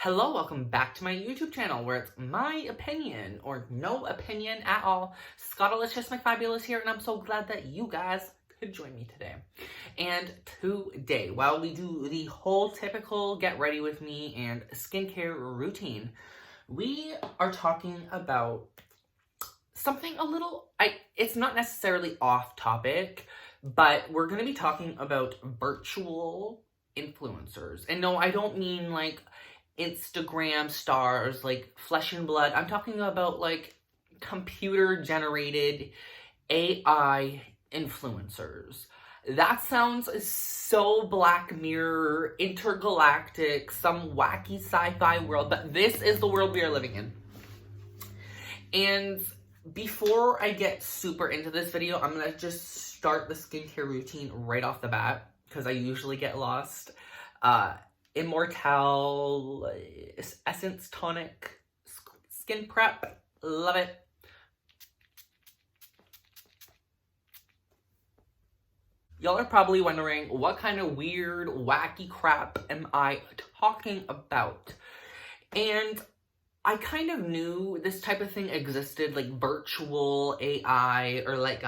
Hello, welcome back to my YouTube channel where it's my opinion or no opinion at all. Scottalicious McFabulous here, and I'm so glad that you guys could join me today. And today, while we do the whole typical get ready with me and skincare routine, we are talking about something a little, it's not necessarily off topic, but we're going to be talking about virtual influencers. And no, I don't mean like Instagram stars, like flesh and blood. I'm talking about like computer generated AI influencers. That sounds so Black Mirror, intergalactic, some wacky sci-fi world, but this is the world we are living in. And before I get super into this video, I'm gonna just start the skincare routine right off the bat, because I usually get lost. Immortelle Essence Tonic Skin Prep. Love it. Y'all are probably wondering, what kind of weird, wacky crap am I talking about? And I kind of knew this type of thing existed, like virtual AI or like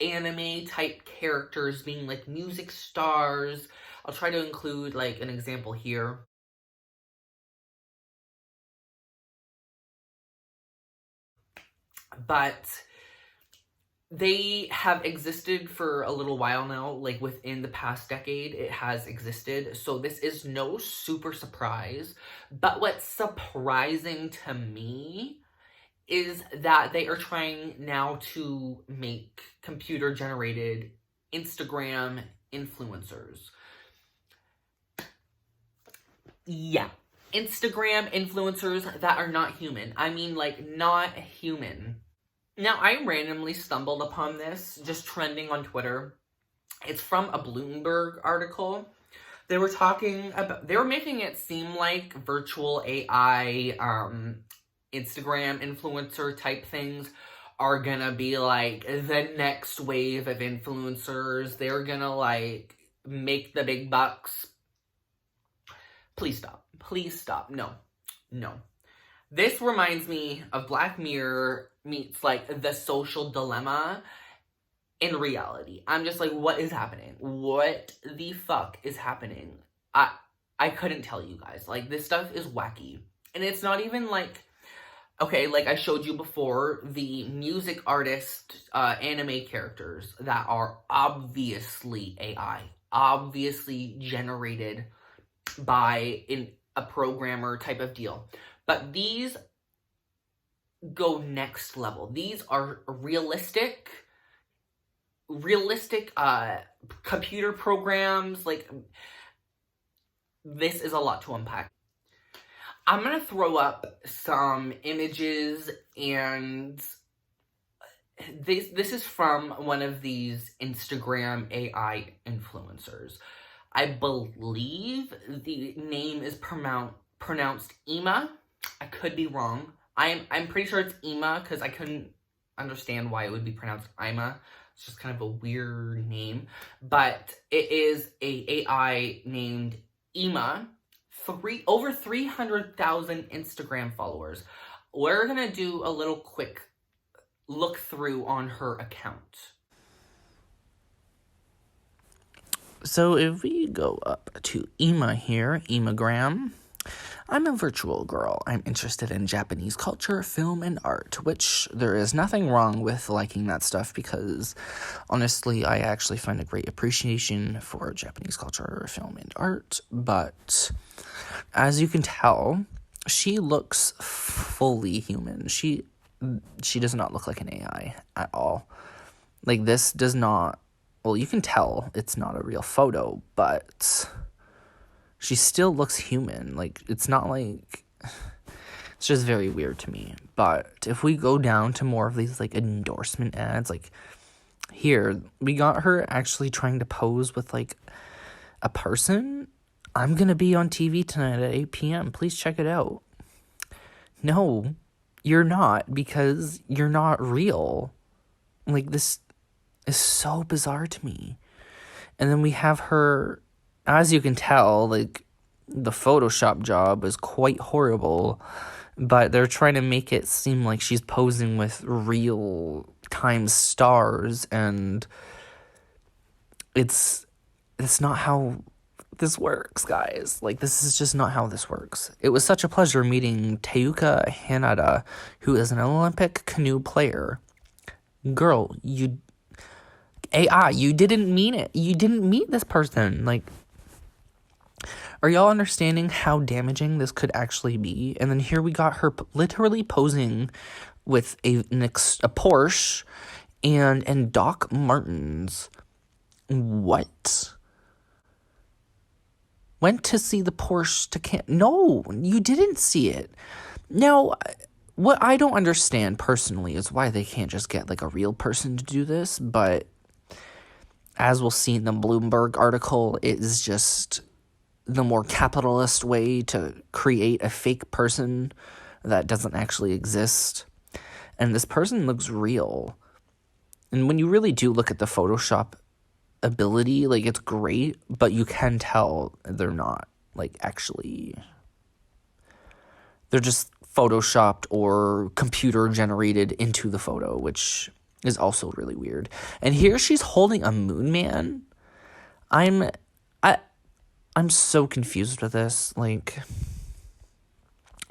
anime type characters being like music stars. I'll try to include like an example here. But they have existed for a little while now, like within the past decade, it has existed. So this is no super surprise. But what's surprising to me is that they are trying now to make computer-generated Instagram influencers. Yeah, Instagram influencers that are not human. I mean, like, not human. Now, I randomly stumbled upon this, just trending on Twitter. It's from a Bloomberg article. They were talking about, they were making it seem like virtual AI, Instagram influencer type things are gonna be like the next wave of influencers. They're gonna like make the big bucks. Please stop. Please stop. No. No. This reminds me of Black Mirror meets like The Social Dilemma in reality. I'm just like, what is happening? What the fuck is happening? I couldn't tell you guys. Like, this stuff is wacky. And it's not even like, okay, like I showed you before, the music artist anime characters that are obviously AI. Obviously generated by a programmer type of deal. But these go next level. These are realistic computer programs. Like, this is a lot to unpack. I'm gonna throw up some images, and this is from one of these Instagram AI influencers. I believe the name is pronounced Imma. I could be wrong. I'm pretty sure it's Imma, because I couldn't understand why it would be pronounced Imma. It's just kind of a weird name. But it is a AI named Imma. Over 300,000 Instagram followers. We're gonna do a little quick look through on her account. So if we go up to Imma here, Immagram, I'm a virtual girl. I'm interested in Japanese culture, film, and art, which there is nothing wrong with liking that stuff because, honestly, I actually find a great appreciation for Japanese culture, film, and art. But as you can tell, she looks fully human. She does not look like an AI at all. Like, this does not... Well, you can tell it's not a real photo, but she still looks human. Like, it's not like... It's just very weird to me. But if we go down to more of these, like, endorsement ads, like, here, we got her actually trying to pose with, like, a person. I'm gonna be on TV tonight at 8 p.m. Please check it out. No, you're not, because you're not real. Like, this is so bizarre to me. And then we have her, as you can tell, like, the Photoshop job is quite horrible, but they're trying to make it seem like she's posing with real time stars, and it's not how this works, guys. Like, this is just not how this works. It was such a pleasure meeting Teuka Hanada, who is an Olympic canoe player. Girl, you didn't mean it. You didn't meet this person. Like, are y'all understanding how damaging this could actually be? And then here we got her literally posing with a Porsche and Doc Martens. What? Went to see the Porsche to camp. No, you didn't see it. Now, what I don't understand personally is why they can't just get like a real person to do this, but as we'll see in the Bloomberg article, it is just the more capitalist way to create a fake person that doesn't actually exist. And this person looks real. And when you really do look at the Photoshop ability, like, it's great, but you can tell they're not, like, actually, they're just photoshopped or computer generated into the photo, which is also really weird. And here she's holding a moon man. I'm so confused with this. Like,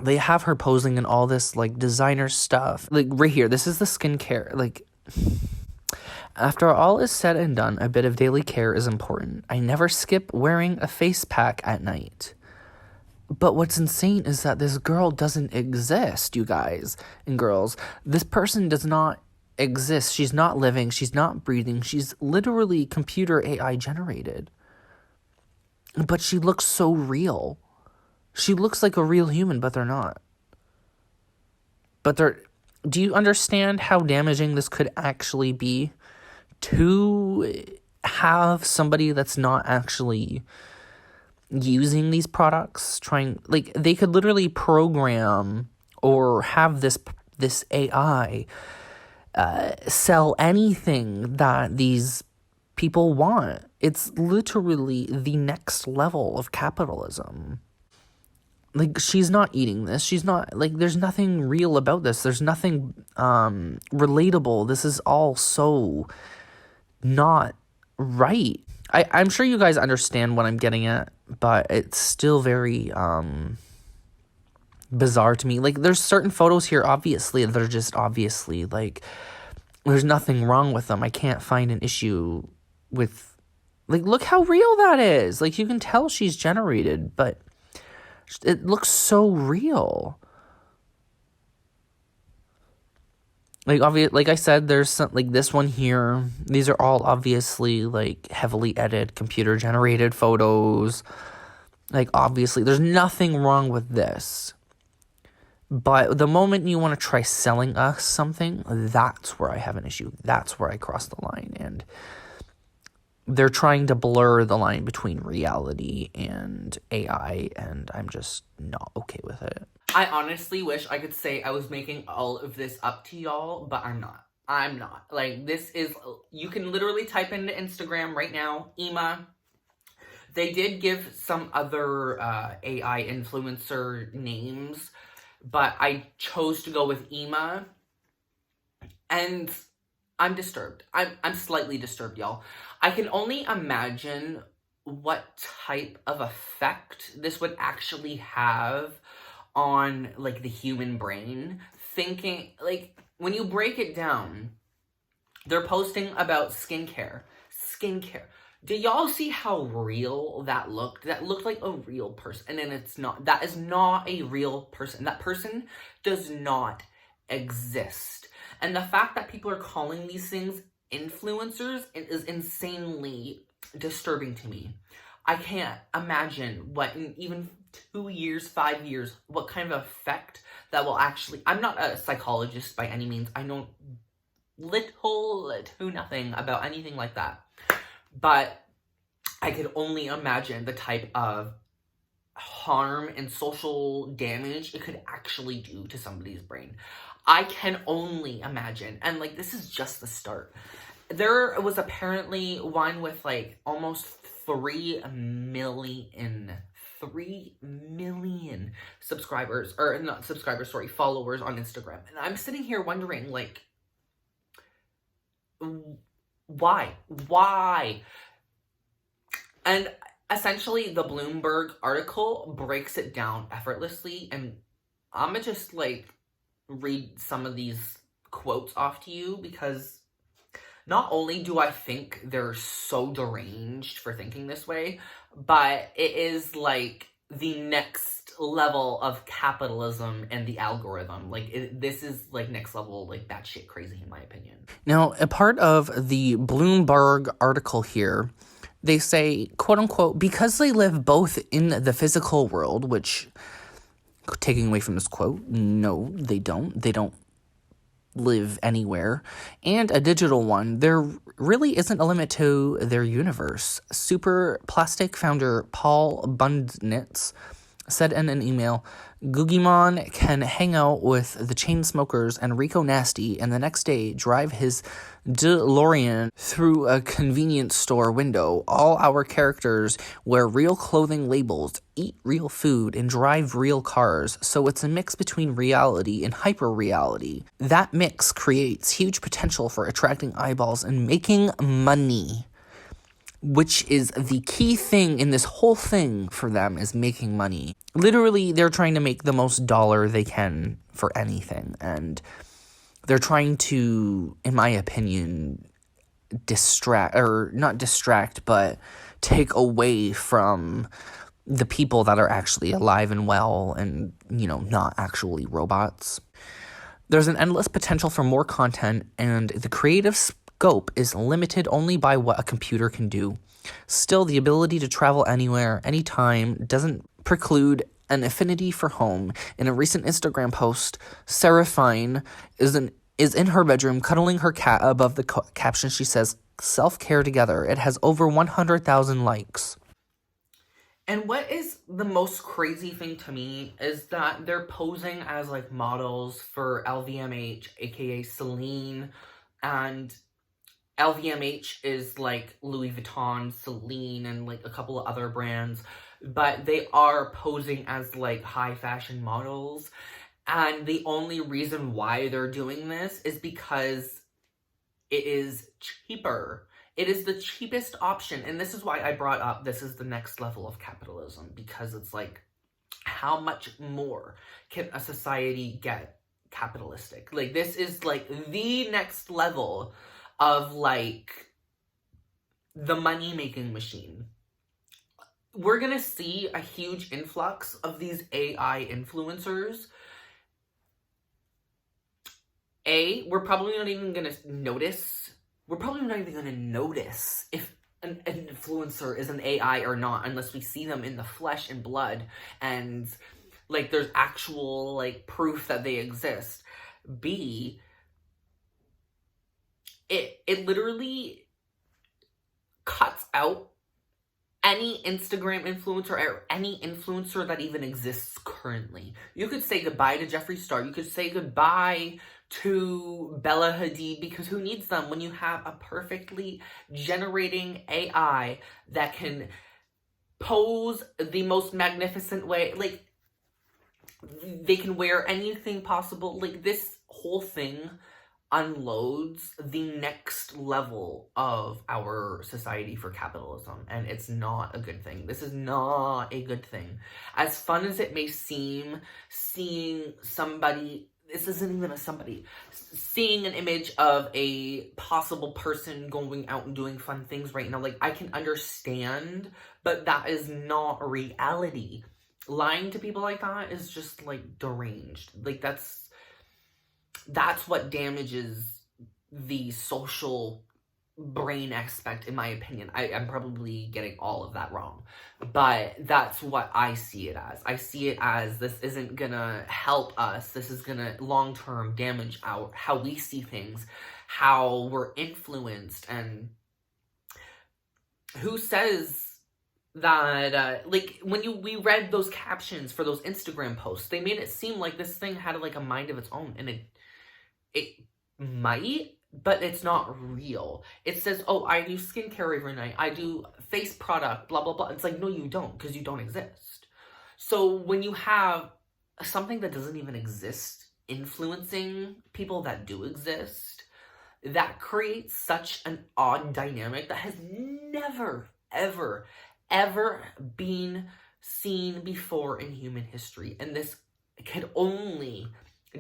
they have her posing in all this, like, designer stuff. Like, right here, this is the skincare, like, after all is said and done, a bit of daily care is important. I never skip wearing a face pack at night. But what's insane is that this girl doesn't exist, you guys and girls. This person does not exist. She's not living. She's not breathing. She's literally computer AI generated. But she looks so real. She looks like a real human, but they're not. Do you understand how damaging this could actually be? To have somebody that's not actually using these products, like, they could literally program or have this AI sell anything that these people want. It's literally the next level of capitalism. Like, she's not eating this. She's not, like, there's nothing real about this. There's nothing relatable. This is all so not right. I'm sure you guys understand what I'm getting at, but it's still very bizarre to me. Like, there's certain photos here, obviously, that are just obviously, like, there's nothing wrong with them. I can't find an issue with, like, look how real that is. Like, you can tell she's generated, but it looks so real. Like, like I said, there's some, like, this one here. These are all obviously, like, heavily edited, computer-generated photos. Like, obviously, there's nothing wrong with this. But the moment you want to try selling us something, that's where I have an issue. That's where I cross the line. And they're trying to blur the line between reality and AI, and I'm just not okay with it. I honestly wish I could say I was making all of this up to y'all, but I'm not. I'm not. Like, this is, you can literally type into Instagram right now, Imma. They did give some other AI influencer names, but I chose to go with Imma. And I'm disturbed. I'm slightly disturbed, y'all. I can only imagine what type of effect this would actually have on, like, the human brain. Thinking, like, when you break it down, they're posting about skincare. Did y'all see how real that looked? That looked like a real person, and it's not. That is not a real person. That person does not exist. And the fact that people are calling these things influencers is insanely disturbing to me. I can't imagine what in even 2 years, 5 years, what kind of effect that will actually... I'm not a psychologist by any means. I know little to nothing about anything like that. But I could only imagine the type of harm and social damage it could actually do to somebody's brain. I can only imagine. And, like, this is just the start. There was apparently one with, like, almost 3 million 3 million subscribers, or not subscribers, sorry, followers on Instagram. And I'm sitting here wondering, like, why? Why? And essentially, the Bloomberg article breaks it down effortlessly, and I'm gonna just, like, read some of these quotes off to you, because not only do I think they're so deranged for thinking this way, but it is, like, the next level of capitalism and the algorithm. Like, this is, like, next level, like, batshit crazy, in my opinion. Now, a part of the Bloomberg article here, they say, quote unquote, because they live both in the physical world, which, taking away from this quote, no, they don't. They don't live anywhere, and a digital one, there really isn't a limit to their universe. Super Plastic founder Paul Bundnitz said in an email, Gugimon can hang out with the Chainsmokers and Rico Nasty, and the next day drive his DeLorean through a convenience store window. All our characters wear real clothing labels, eat real food, and drive real cars, so it's a mix between reality and hyper-reality. That mix creates huge potential for attracting eyeballs and making money, which is the key thing in this whole thing for them, is making money. Literally, they're trying to make the most dollar they can for anything, and they're trying to, in my opinion, not distract, but take away from the people that are actually alive and well and, not actually robots. There's an endless potential for more content, and the creative scope is limited only by what a computer can do. Still, the ability to travel anywhere, anytime, doesn't preclude an affinity for home. In a recent Instagram post, Seraphine is in her bedroom cuddling her cat. Above the caption, she says, "Self-care together." It has over 100,000 likes. And what is the most crazy thing to me is that they're posing as, like, models for LVMH, aka Celine, and LVMH is, like, Louis Vuitton, Celine, and, like, a couple of other brands, but they are posing as, like, high fashion models, and the only reason why they're doing this is because it is cheaper. It is the cheapest option, and this is why I brought up this is the next level of capitalism, because it's like, how much more can a society get capitalistic? Like, this is, like, the next level of, like, the money-making machine. We're gonna see a huge influx of these AI influencers. We're probably not even gonna notice. We're probably not even gonna notice if an influencer is an AI or not, unless we see them in the flesh and blood, and, like, there's actual, like, proof that they exist. B, it literally cuts out any Instagram influencer or any influencer that even exists currently. You could say goodbye to Jeffree Star. You could say goodbye to Bella Hadid, because who needs them when you have a perfectly generating AI that can pose the most magnificent way? Like, they can wear anything possible. Like, this whole thing unloads the next level of our society for capitalism, and it's not a good thing. This is not a good thing. As fun as it may seem, seeing somebody, this isn't even a somebody, seeing an image of a possible person going out and doing fun things right now, like, I can understand, but that is not reality. Lying to people like that is just, like, deranged. Like, that's what damages the social brain aspect, in my opinion. I'm probably getting all of that wrong, but that's what I see it as. I see it as, this isn't gonna help us. This is gonna long-term damage how we see things, how we're influenced, and who says that, like, when we read those captions for those Instagram posts, they made it seem like this thing had, like, a mind of its own, and it might, but it's not real. It says, oh, I do skincare every night, I do face product, blah, blah, blah. It's like, no, you don't, because you don't exist. So when you have something that doesn't even exist influencing people that do exist, that creates such an odd dynamic that has never, ever, ever been seen before in human history. And this could only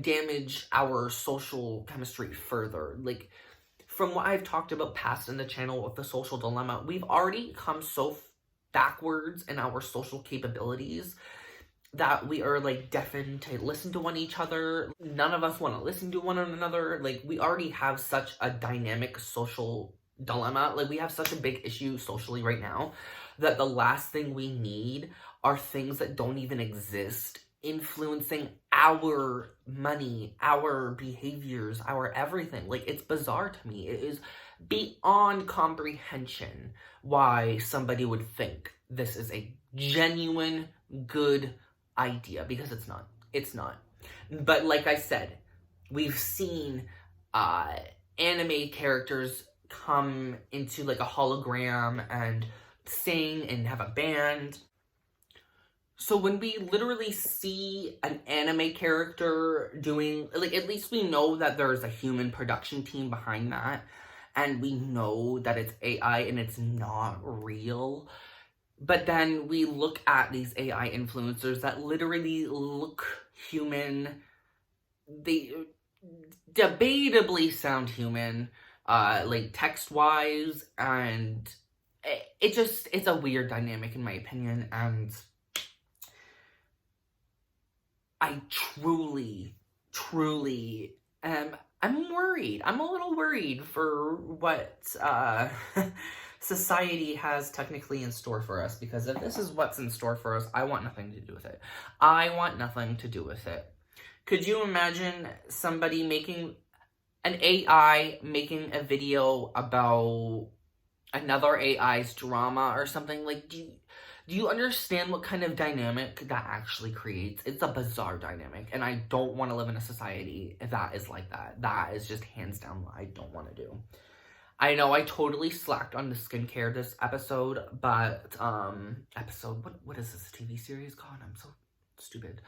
damage our social chemistry further. Like, from what I've talked about past in the channel with the social dilemma, we've already come so backwards in our social capabilities that we are like deafened to listen to one each other. None of us want to listen to one another. Like, we already have such a dynamic social dilemma. Like, we have such a big issue socially right now that the last thing we need are things that don't even exist influencing our money, our behaviors, our everything. Like, it's bizarre to me. It is beyond comprehension why somebody would think this is a genuine good idea, because it's not. It's not. But like I said, we've seen anime characters come into like a hologram and sing and have a band. So when we literally see an anime character doing, like, at least we know that there's a human production team behind that, and we know that it's AI and it's not real. But then we look at these AI influencers that literally look human. They debatably sound human, like text-wise, and it's a weird dynamic in my opinion, and I truly I'm worried. I'm a little worried for what society has technically in store for us, because if this is what's in store for us, I want nothing to do with it. I want nothing to do with it. Could you imagine somebody making an AI making a video about another AI's drama or something? Like, do you understand what kind of dynamic that actually creates? It's a bizarre dynamic, and I don't want to live in a society that is like that. That is just hands down what I don't want to do. I know I totally slacked on the skincare this episode, but, what is this TV series called? I'm so stupid.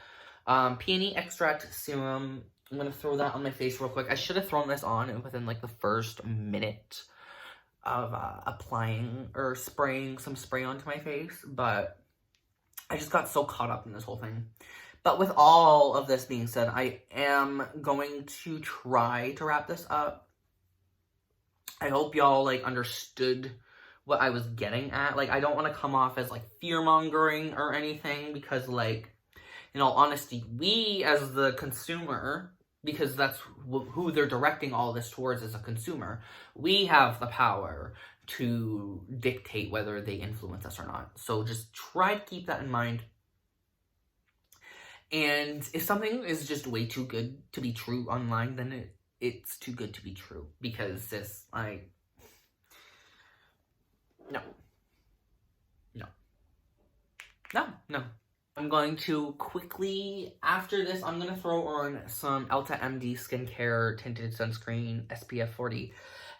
Peony Extract Serum. I'm gonna throw that on my face real quick. I should have thrown this on within, like, the first minute of applying or spraying some spray onto my face, but I just got so caught up in this whole thing. But with all of this being said, I am going to try to wrap this up. I hope y'all, like, understood what I was getting at. Like, I don't want to come off as, like, fear-mongering or anything, because, like, in all honesty, we as the consumer, because that's who they're directing all this towards as a consumer, we have the power to dictate whether they influence us or not. So just try to keep that in mind. And if something is just way too good to be true online, then it's too good to be true, because it's like, no. I'm going to quickly, after this, I'm going to throw on some Elta MD Skincare Tinted Sunscreen SPF 40.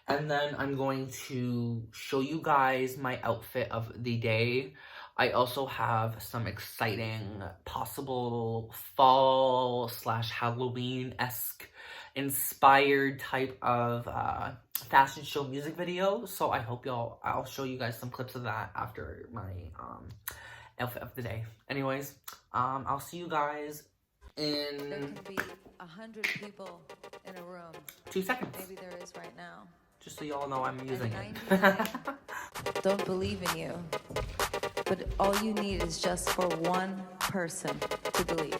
And then I'm going to show you guys my outfit of the day. I also have some exciting possible fall/Halloween-esque inspired type of fashion show music video. So I hope I'll show you guys some clips of that after my outfit of the day. Anyways, I'll see you guys in... There could be 100 people in a room. 2 seconds. Maybe there is right now. Just so y'all know I'm using it. Don't believe in you. But all you need is just for one person to believe.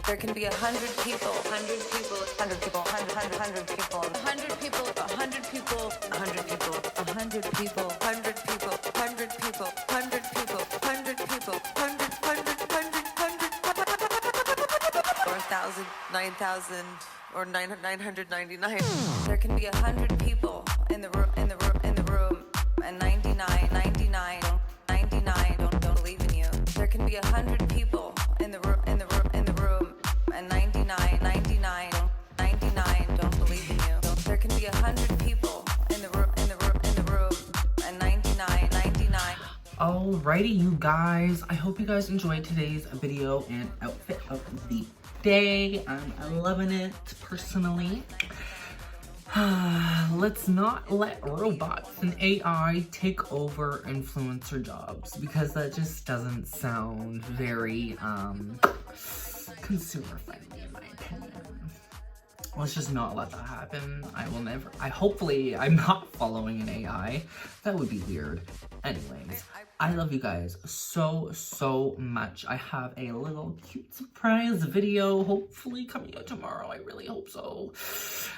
There can be 100 people, 100 people, 100 people, 100 people, 100 people, 100 people, 100 people, 100 people, 100 people, 100 people, 100 people, 100 people, 100, or 1,000, 9,000, or 999. There can be 100 people in the room, and 99 don't believe in you. There can be 100 people in the room, and 99 don't believe in you. There can be 100 people in the room, and 99. Oh Alrighty, you guys. I hope you guys enjoyed today's video and outfit of the day. I'm loving it personally. Let's not let robots and AI take over influencer jobs because that just doesn't sound very consumer friendly in my opinion. Let's just not let that happen. Hopefully I'm not following an AI. That would be weird. Anyways, I love you guys so much. I have a little cute surprise video hopefully coming out tomorrow. I really hope so.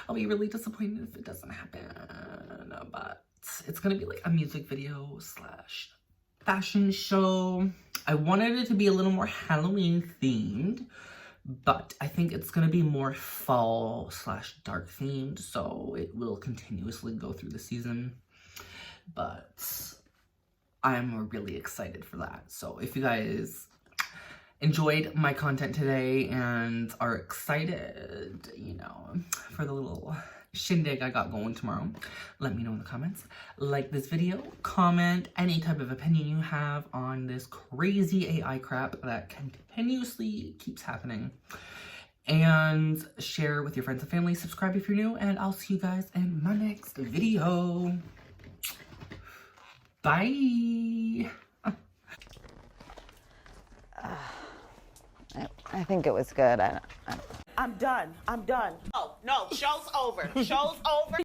I'll be really disappointed if it doesn't happen, but it's gonna be like a music video slash fashion show. I wanted it to be a little more Halloween themed, but I think it's gonna be more fall slash dark themed, so it will continuously go through the season. But I'm really excited for that. So if you guys enjoyed my content today and are excited, you know, for the little shindig I got going tomorrow, let me know in the comments. Like this video, comment any type of opinion you have on this crazy AI crap that continuously keeps happening. And share with your friends and family. Subscribe if you're new, and I'll see you guys in my next video. Bye. I think it was good. I'm done. I'm done. Oh, no, show's over. Show's over.